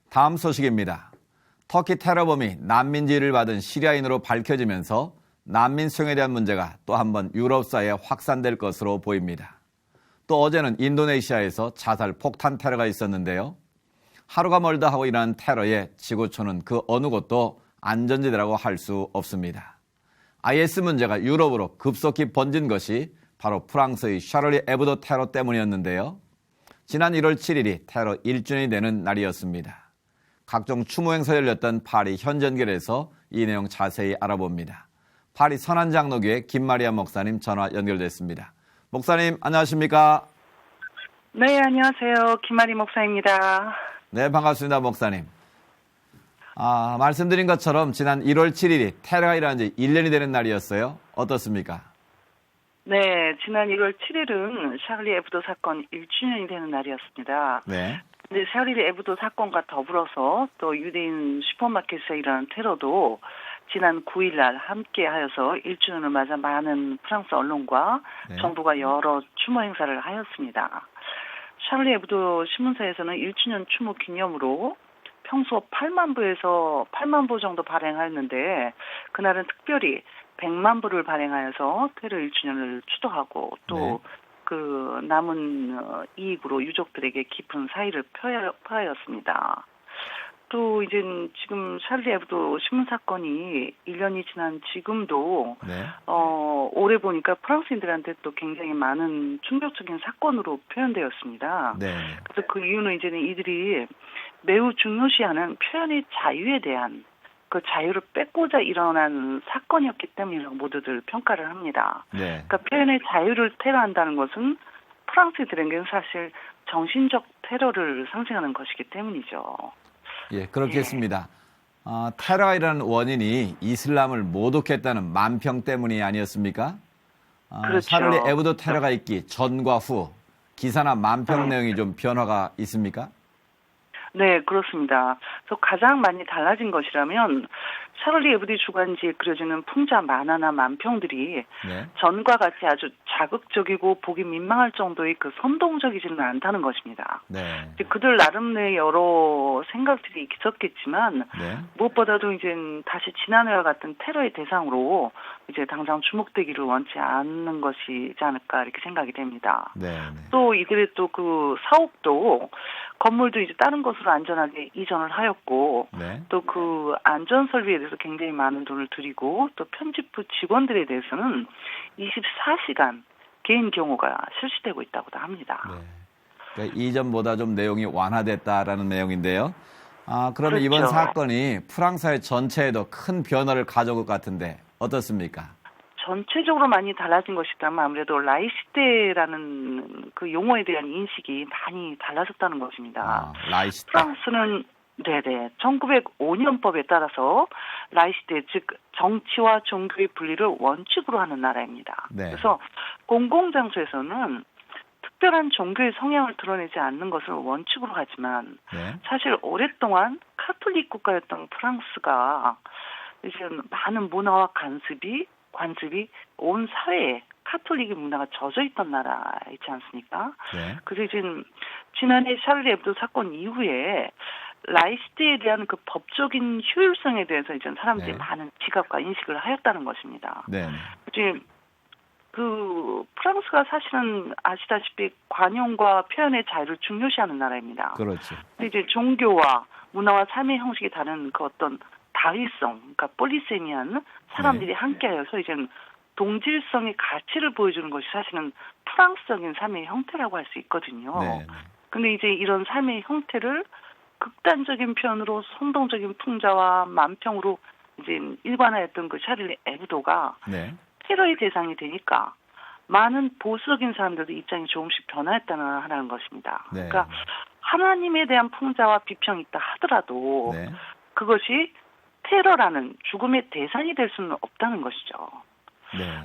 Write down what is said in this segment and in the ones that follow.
다음 소식입니다. 터키 테러범이 난민지위를 받은 시리아인으로 밝혀지면서 난민 수용에 대한 문제가 또 한 번 유럽 사회에 확산될 것으로 보입니다. 또 어제는 인도네시아에서 자살 폭탄 테러가 있었는데요. 하루가 멀다 하고 일어난 테러에 지구촌은 그 어느 곳도 안전지대라고 할 수 없습니다. IS 문제가 유럽으로 급속히 번진 것이 바로 프랑스의 샤를리 에브도 테러 때문이었는데요. 지난 1월 7일이 테러 1주년이 되는 날이었습니다. 각종 추모 행사 열렸던 파리 현전결에서 이 내용 자세히 알아봅니다. 파리 선한장로교회 김마리아 목사님 전화 연결됐습니다. 목사님 안녕하십니까? 네, 안녕하세요. 김마리 목사입니다. 네, 반갑습니다, 목사님. 말씀드린 것처럼 지난 1월 7일이 테러가 일어난 지 1년이 되는 날이었어요. 어떻습니까? 네, 지난 1월 7일은 샤를리 에브도 사건 1주년이 되는 날이었습니다. 네. 근데 샤를리 에브도 사건과 더불어서 또 유대인 슈퍼마켓에서 일어난 테러도 지난 9일 날 함께 하여서 1주년을 맞아 많은 프랑스 언론과 정부가 여러 추모 행사를 하였습니다. 샤를리 에브도 신문사에서는 1주년 추모 기념으로 평소 8만 부 정도 발행하였는데 그날은 특별히 100만 부를 발행하여서 테러 1주년을 추도하고 또 그 남은 이익으로 유족들에게 깊은 사의를 표하였습니다. 또 이제 지금 샤를리 에브도 신문 사건이 1년이 지난 지금도 올해 보니까 프랑스인들한테 또 굉장히 많은 충격적인 사건으로 표현되었습니다. 그래서 그 이유는 이제는 이들이 매우 중요시하는 표현의 자유에 대한 그 자유를 뺏고자 일어난 사건이었기 때문이라고 모두들 평가를 합니다. 그러니까 표현의 자유를 테러한다는 것은 프랑스인들에게는 사실 정신적 테러를 상징하는 것이기 때문이죠. 예, 그렇겠습니다. 테러가 일어난 원인이 이슬람을 모독했다는 만평 때문이 아니었습니까? 그렇죠. 샤를리 에브도 테러가 있기 전과 후 기사나 만평 내용이 좀 변화가 있습니까? 네, 그렇습니다. 그래서 가장 많이 달라진 것이라면 샤를리 에브도 주간지에 그려지는 풍자 만화나 만평들이 전과 같이 아주 자극적이고 보기 민망할 정도의 그 선동적이지는 않다는 것입니다. 그들 나름의 여러 생각들이 있었겠지만 무엇보다도 이제 다시 지난해와 같은 테러의 대상으로 이제 당장 주목되기를 원치 않는 것이지 않을까 이렇게 생각이 됩니다. 또 이들의 또 그 사옥도 건물도 이제 다른 곳으로 안전하게 이전을 하였고 또 그 안전 설비에 대해서 굉장히 많은 돈을 들이고 또 편집부 직원들에 대해서는 24시간 개인 경호가 실시되고 있다고도 합니다. 그러니까 이전보다 좀 내용이 완화됐다라는 내용인데요. 그러면 그렇죠. 이번 사건이 프랑스 전체에도 큰 변화를 가져올 것 같은데 어떻습니까? 전체적으로 많이 달라진 것이라면 아무래도 라이시테라는 그 용어에 대한 인식이 많이 달라졌다는 것입니다. 라이시테. 프랑스는 1905년법에 따라서 라이시테, 즉 정치와 종교의 분리를 원칙으로 하는 나라입니다. 그래서 공공장소에서는 특별한 종교의 성향을 드러내지 않는 것을 원칙으로 하지만 사실 오랫동안 카톨릭 국가였던 프랑스가 이제 많은 문화와 관습이 온 사회에 카톨릭의 문화가 젖어 있던 나라 있지 않습니까? 그래서 이제 지난해 샤를리 에브도 사건 이후에 라이시테에 대한 그 법적인 효율성에 대해서 이제 사람들이 많은 지각과 인식을 하였다는 것입니다. 이제 그 프랑스가 사실은 아시다시피 관용과 표현의 자유를 중요시하는 나라입니다. 그렇죠. 근데 이제 종교와 문화와 삶의 형식이 다른 그 어떤 다의성, 그러니까 폴리세미한 사람들이 함께하여서 이제 동질성의 가치를 보여주는 것이 사실은 프랑스적인 삶의 형태라고 할 수 있거든요. 근데 이제 이런 삶의 형태를 극단적인 표현으로 선동적인 풍자와 만평으로 이제 일관하였던 그 샤를리 에브도가 테러의 대상이 되니까 많은 보수적인 사람들도 입장이 조금씩 변화했다는 것입니다. 그러니까 하나님에 대한 풍자와 비평이 있다 하더라도 그것이 테러라는 죽음의 대상이 될 수는 없다는 것이죠.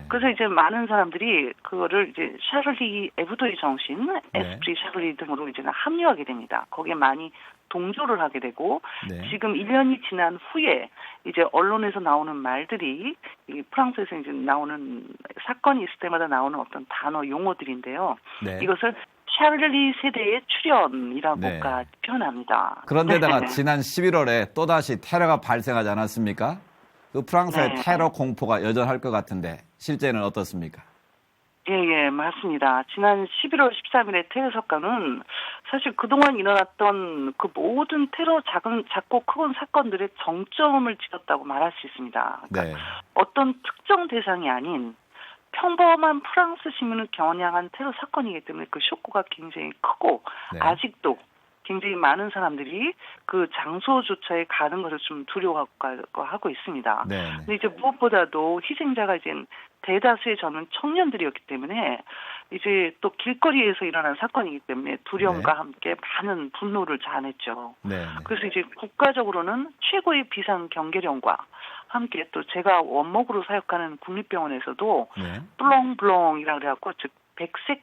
그래서 이제 많은 사람들이 그거를 이제 샤를리 에브도의 정신, 에스프리 샤를리 등으로 이제 합류하게 됩니다. 거기에 많이 동조를 하게 되고 지금 1년이 지난 후에 이제 언론에서 나오는 말들이 이 프랑스에서 이제 나오는 사건이 있을 때마다 나오는 어떤 단어 용어들인데요. 이것을 샤를리 세대의 출현이라고까지 표현합니다. 그런데다가 지난 11월에 또다시 테러가 발생하지 않았습니까? 그 프랑스의 테러 공포가 여전할 것 같은데 실제는 어떻습니까? 예, 맞습니다. 지난 11월 13일의 테러 사건은 사실 그동안 일어났던 그 모든 테러 작고 큰 사건들의 정점을 찍었다고 말할 수 있습니다. 그러니까 어떤 특정 대상이 아닌 평범한 프랑스 시민을 겨냥한 테러 사건이기 때문에 그 쇼크가 굉장히 크고 아직도 굉장히 많은 사람들이 그 장소조차에 가는 것을 좀 두려워하고 있습니다. 근데 이제 무엇보다도 희생자가 이제 대다수의 저는 청년들이었기 때문에 이제 또 길거리에서 일어난 사건이기 때문에 두려움과 함께 많은 분노를 자아냈죠. 그래서 이제 국가적으로는 최고의 비상 경계령과 함께 또 제가 원목으로 사역하는 국립병원에서도 블롱블롱이라고 그래갖고 즉 백색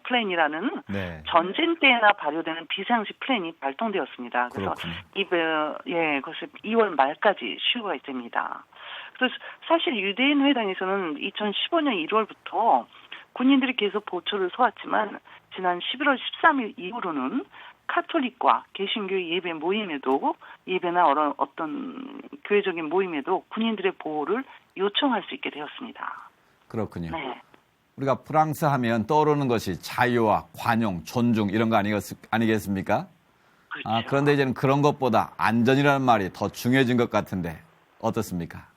플랜이라는 전쟁 때나 발효되는 비상시 플랜이 발동되었습니다. 그래서 그래서 2월 말까지 쉬어가 있습니다. 그래서 사실 유대인 회당에서는 2015년 1월부터 군인들이 계속 보초를 서왔지만 지난 11월 13일 이후로는 카톨릭과 개신교 예배나 어떤 교회적인 모임에도 군인들의 보호를 요청할 수 있게 되었습니다. 그렇군요. 우리가 프랑스 하면 떠오르는 것이 자유와 관용, 존중 이런 거 아니겠습니까? 그렇죠. 그런데 이제는 그런 것보다 안전이라는 말이 더 중요해진 것 같은데 어떻습니까?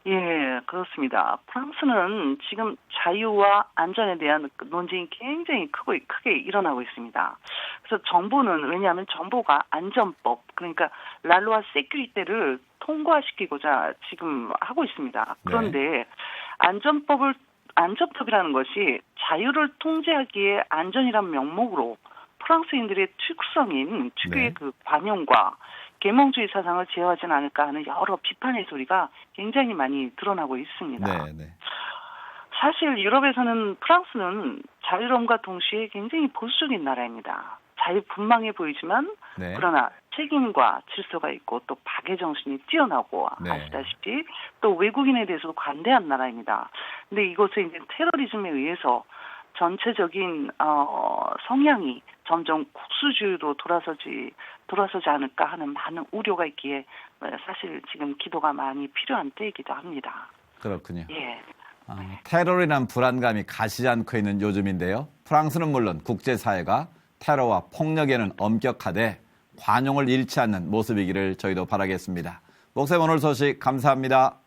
예, 그렇습니다. 프랑스는 지금 자유와 안전에 대한 논쟁이 굉장히 크게 일어나고 있습니다. 그래서 정부는 왜냐하면 정부가 안전법 그러니까 랄로아 세큐리테를 통과시키고자 지금 하고 있습니다. 그런데 안전법이라는 것이 자유를 통제하기에 안전이란 명목으로 프랑스인들의 특유의 그 관용과 계몽주의 사상을 제어하지는 않을까 하는 여러 비판의 소리가 굉장히 많이 드러나고 있습니다. 사실 유럽에서는 프랑스는 자유로움과 동시에 굉장히 보수적인 나라입니다. 자유분방해 보이지만 그러나 책임과 질서가 있고 또 박애 정신이 뛰어나고 아시다시피 또 외국인에 대해서도 관대한 나라입니다. 근데 이것은 이제 테러리즘에 의해서 전체적인 성향이 점점 국수주의로 돌아서지 않을까 하는 많은 우려가 있기에 사실 지금 기도가 많이 필요한 때이기도 합니다. 그렇군요. 예. 테러이란 불안감이 가시지 않고 있는 요즘인데요. 프랑스는 물론 국제사회가 테러와 폭력에는 엄격하되 관용을 잃지 않는 모습이기를 저희도 바라겠습니다. 목사님 오늘 소식 감사합니다.